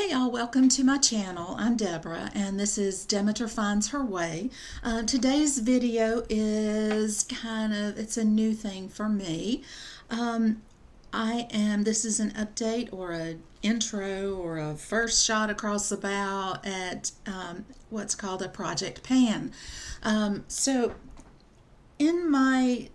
Hey y'all, welcome to my channel. I'm Deborah and this is Demeter Finds Her Way. Today's video is it's a new thing for me. This is an update or an intro or a first shot across the bow at what's called a project pan. So in my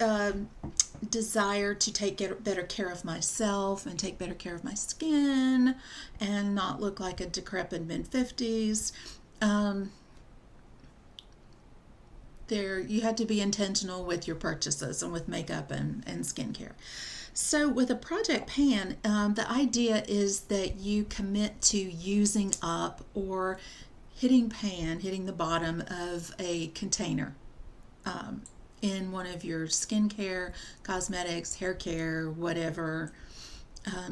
desire to get better care of myself and take better care of my skin and not look like a decrepit mid-50s, you had to be intentional with your purchases and with makeup and skincare. So with a project pan, the idea is that you commit to using up or hitting the bottom of a container in one of your skincare, cosmetics, hair care, whatever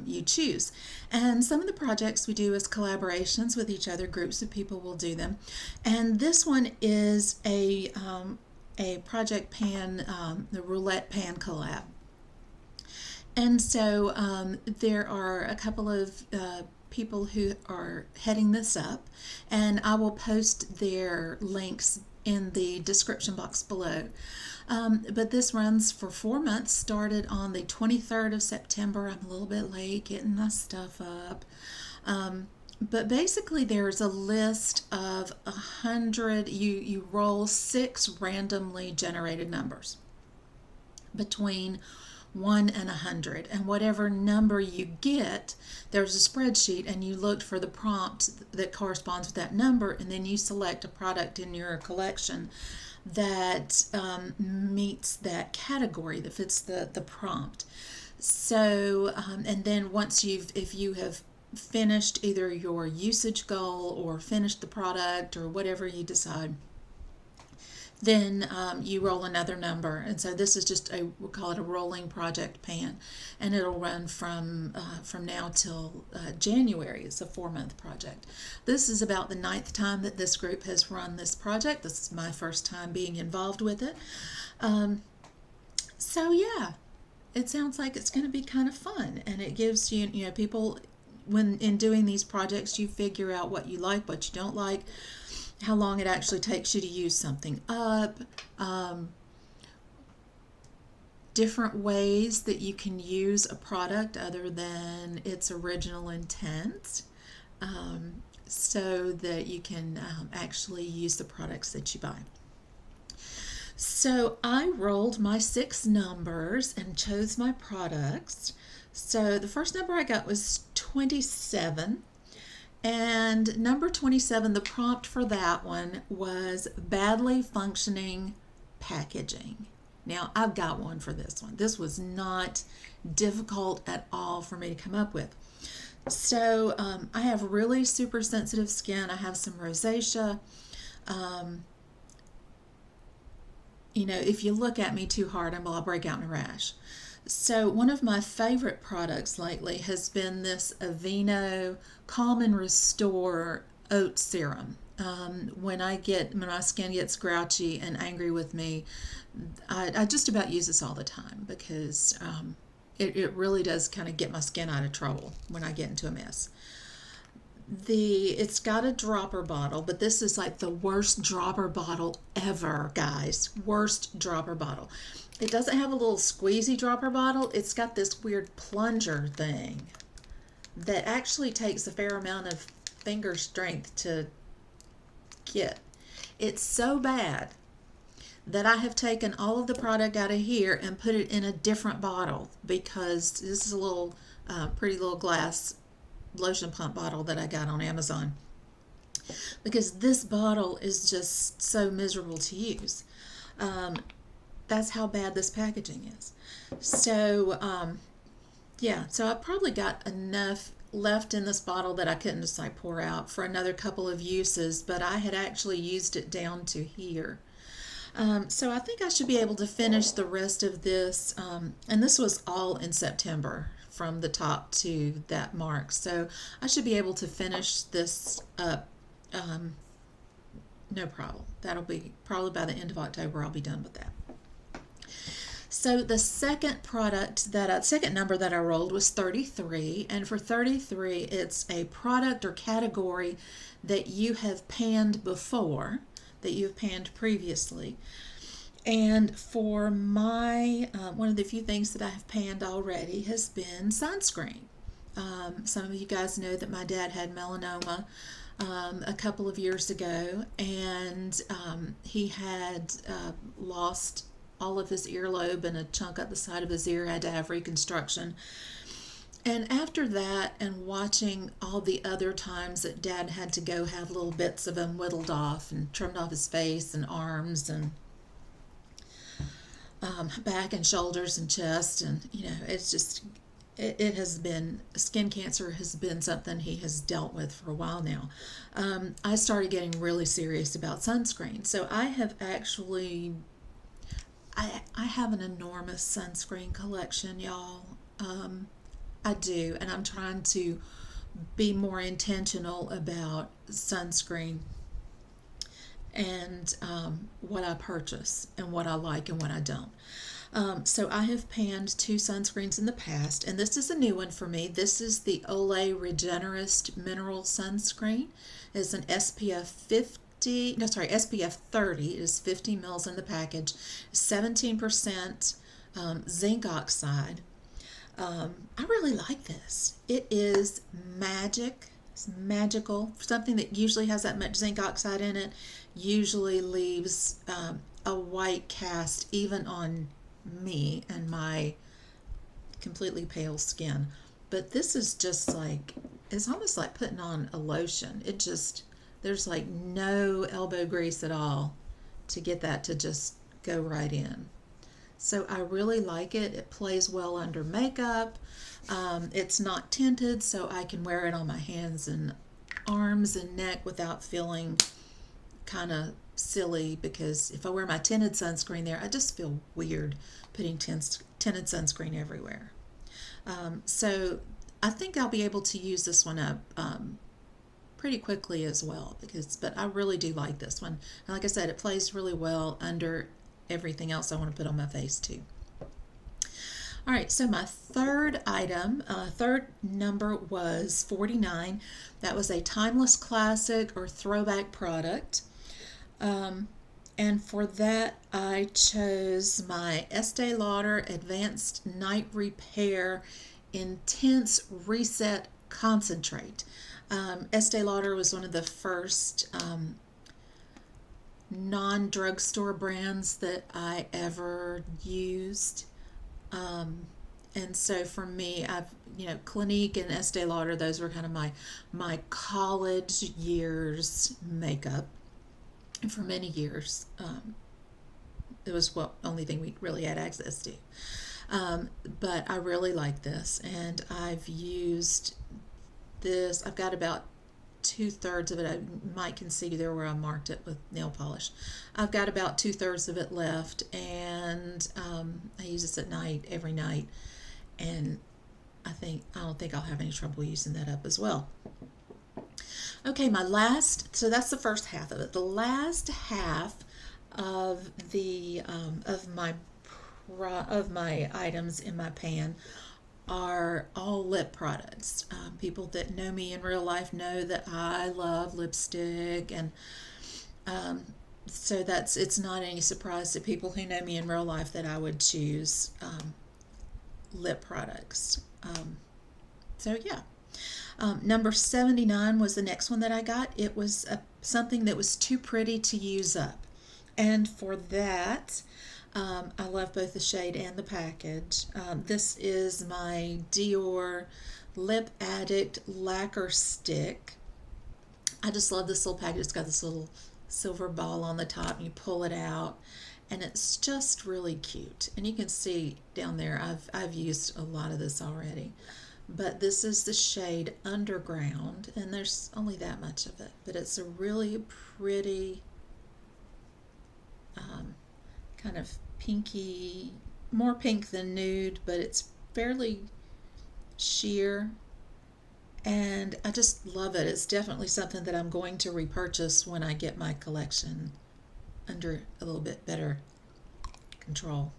you choose. And some of the projects we do as collaborations with each other. Groups of people will do them. And this one is a project pan, the Roulette Pan Collab. And so there are a couple of people who are heading this up, and I will post their links in the description box below. But this runs for 4 months, started on the 23rd of September. I'm a little bit late getting my stuff up. But basically there's a list of 100, you roll 6 randomly generated numbers between 1 and 100, and whatever number you get, there's a spreadsheet and you look for the prompt that corresponds with that number, and then you select a product in your collection that meets that category, that fits the prompt. So and then if you have finished either your usage goal or finished the product or whatever you decide, then you roll another number. And so this is just we'll call it a rolling project pan, and it'll run from now till January. It's a 4-month project. This is about the 9th time that this group has run this project. This is my first time being involved with it. So yeah, it sounds like it's going to be kind of fun, and it gives you people, when in doing these projects, you figure out what you like, what you don't like, how long it actually takes you to use something up, different ways that you can use a product other than its original intent, so that you can actually use the products that you buy. So I rolled my 6 numbers and chose my products. So the first number I got was 27. And number 27, the prompt for that one was badly functioning packaging. Now, I've got one for this one. This was not difficult at all for me to come up with. So I have really super sensitive skin. I have some rosacea. If you look at me too hard, I'll break out in a rash. So one of my favorite products lately has been this Aveeno Calm and Restore Oat Serum. When my skin gets grouchy and angry with me, I just about use this all the time, because it really does kind of get my skin out of trouble when I get into a mess. It's got a dropper bottle, but this is like the worst dropper bottle ever, guys. Worst dropper bottle. It doesn't have a little squeezy dropper bottle. It's got this weird plunger thing that actually takes a fair amount of finger strength to get. It's so bad that I have taken all of the product out of here and put it in a different bottle, because this is a little pretty little glass lotion pump bottle that I got on Amazon, because this bottle is just so miserable to use. That's how bad this packaging is. So yeah, so I probably got enough left in this bottle that I couldn't just pour out for another couple of uses, but I had actually used it down to here. So I think I should be able to finish the rest of this, and this was all in September from the top to that mark, so I should be able to finish this up no problem. That'll be probably by the end of October. I'll be done with that. So the second product second number that I rolled was 33, and for 33, it's a product or category that you have panned before, that you've panned previously. And for my, one of the few things that I have panned already has been sunscreen. Some of you guys know that my dad had melanoma a couple of years ago, and he had lost all of his earlobe and a chunk up the side of his ear, had to have reconstruction. And after that, and watching all the other times that Dad had to go have little bits of him whittled off and trimmed off his face and arms and back and shoulders and chest, and it's just it has been, skin cancer has been something he has dealt with for a while now. I started getting really serious about sunscreen, so I have actually I have an enormous sunscreen collection, y'all. I do, and I'm trying to be more intentional about sunscreen and what I purchase and what I like and what I don't. So I have panned 2 sunscreens in the past, and this is a new one for me. This is the Olay Regenerist Mineral Sunscreen. It's an SPF 50, no sorry, SPF 30. It is 50 mils in the package, 17% zinc oxide. I really like this. It is magic. It's magical. Something that usually has that much zinc oxide in it usually leaves a white cast even on me and my completely pale skin. But this is just like, it's almost like putting on a lotion. It just, there's like no elbow grease at all to get that to just go right in. So I really like it. It plays well under makeup. It's not tinted, so I can wear it on my hands and arms and neck without feeling kind of silly, because if I wear my tinted sunscreen there, I just feel weird putting tinted sunscreen everywhere. So I think I'll be able to use this one up pretty quickly as well, but I really do like this one. And like I said, it plays really well under everything else I want to put on my face too. All right, so my third item, third number was 49. That was a timeless classic or throwback product. And for that, I chose my Estee Lauder Advanced Night Repair Intense Reset Concentrate. Estee Lauder was one of the first non-drugstore brands that I ever used. And so for me, Clinique and Estee Lauder, those were kind of my college years makeup. And for many years, it was what only thing we really had access to. But I really like this, and I've used this. I've got about 2/3 of it. I might can see there where I marked it with nail polish. I've got about 2/3 of it left, and I use this at night, every night, and I don't think I'll have any trouble using that up as well. Okay, so that's the first half of it. The last half of the of my items in my pan are all lip products. People that know me in real life know that I love lipstick, and so it's not any surprise to people who know me in real life that I would choose lip products. So yeah. Number 79 was the next one that I got. It was something that was too pretty to use up. And for that, I love both the shade and the package. This is my Dior Lip Addict Lacquer Stick. I just love this little package. It's got this little silver ball on the top, and you pull it out, and it's just really cute. And you can see down there, I've used a lot of this already. But this is the shade Underground, and there's only that much of it. But it's a really pretty kind of pinky, more pink than nude, but it's fairly sheer. And I just love it. It's definitely something that I'm going to repurchase when I get my collection under a little bit better control.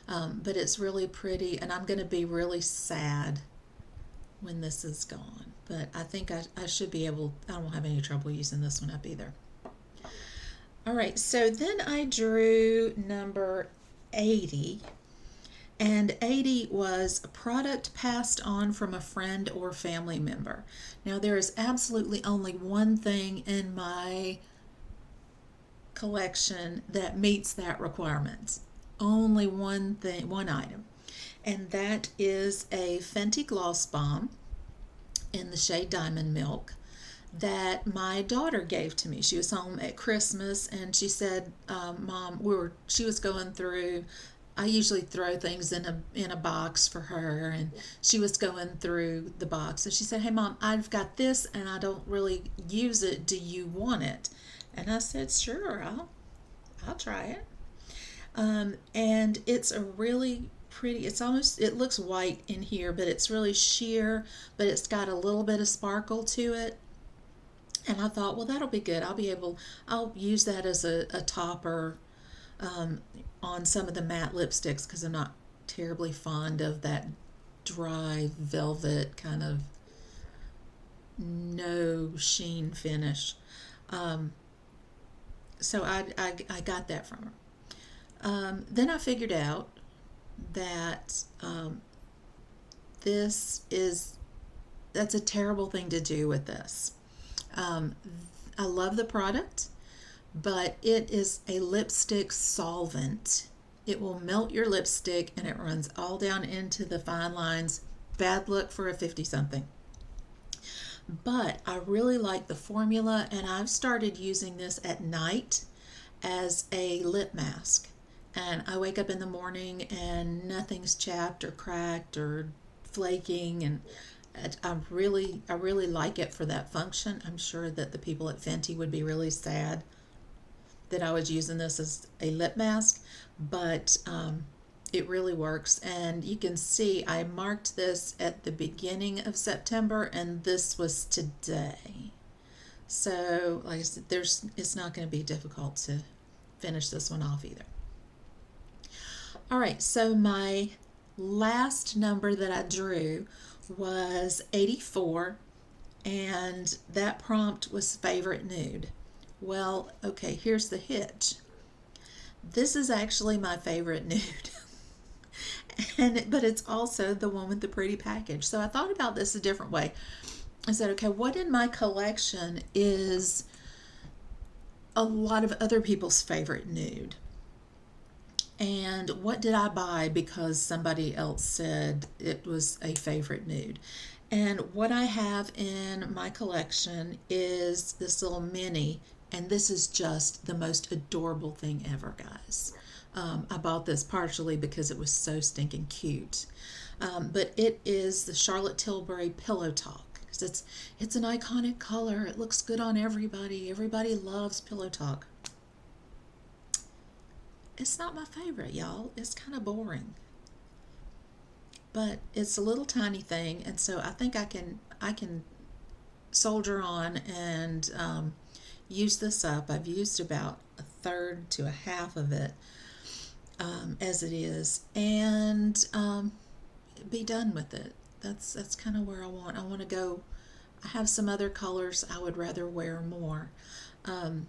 But it's really pretty, and I'm going to be really sad when this is gone. But I think I should be able, I won't have any trouble using this one up either. All right, so then I drew number 80. And 80 was a product passed on from a friend or family member. Now, there is absolutely only one thing in my collection that meets that requirement. Only one thing, one item. And that is a Fenty Gloss Bomb in the shade Diamond Milk that my daughter gave to me. She was home at Christmas and she said, Mom, she was going through, I usually throw things in a box for her, and she was going through the box and she said, hey Mom, I've got this and I don't really use it. Do you want it? And I said, sure, I'll try it. And it's a really pretty, it looks white in here, but it's really sheer, but it's got a little bit of sparkle to it. And I thought, well, that'll be good. I'll use that as a topper on some of the matte lipsticks because I'm not terribly fond of that dry velvet kind of no sheen finish. So I got that from her. Then I figured out that that's a terrible thing to do with this. I love the product, but it is a lipstick solvent. It will melt your lipstick and it runs all down into the fine lines. Bad look for a 50-something. But I really like the formula, and I've started using this at night as a lip mask. And I wake up in the morning and nothing's chapped or cracked or flaking, and I really like it for that function. I'm sure that the people at Fenty would be really sad that I was using this as a lip mask, but it really works. And you can see I marked this at the beginning of September, and this was today. So, like I said, it's not going to be difficult to finish this one off either. All right, so my last number that I drew was 84, and that prompt was favorite nude. Well, okay, here's the hitch. This is actually my favorite nude. But it's also the one with the pretty package. So I thought about this a different way. I said, okay, what in my collection is a lot of other people's favorite nude? And what did I buy because somebody else said it was a favorite nude? And what I have in my collection is this little mini, and this is just the most adorable thing ever, guys. I bought this partially because it was so stinking cute. But it is the Charlotte Tilbury Pillow Talk. It's an iconic color. It looks good on everybody. Everybody loves Pillow Talk. It's not my favorite, y'all. It's kind of boring. But it's a little tiny thing, and so I think I can soldier on and use this up. I've used about a third to a half of it as it is, and be done with it. That's kind of where I want to go. I have some other colors I would rather wear more than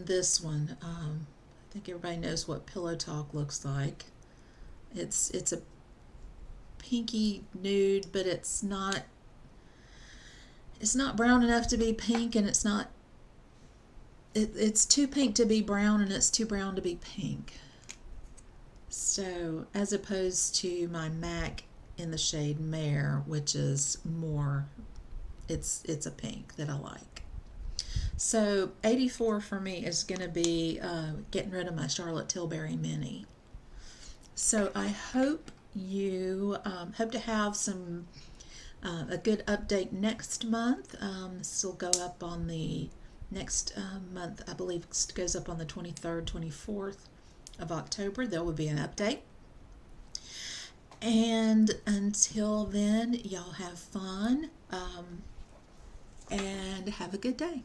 this one. I think everybody knows what Pillow Talk looks like. It's a pinky nude, but it's not brown enough to be pink, and it's too pink to be brown, and it's too brown to be pink. So as opposed to my MAC in the shade Mare, which is more, it's a pink that I like. So 84 for me is going to be getting rid of my Charlotte Tilbury Mini. So I hope you hope to have a good update next month. This will go up on the next month. I believe it goes up on the 23rd, 24th of October. There will be an update. And until then, y'all have fun and have a good day.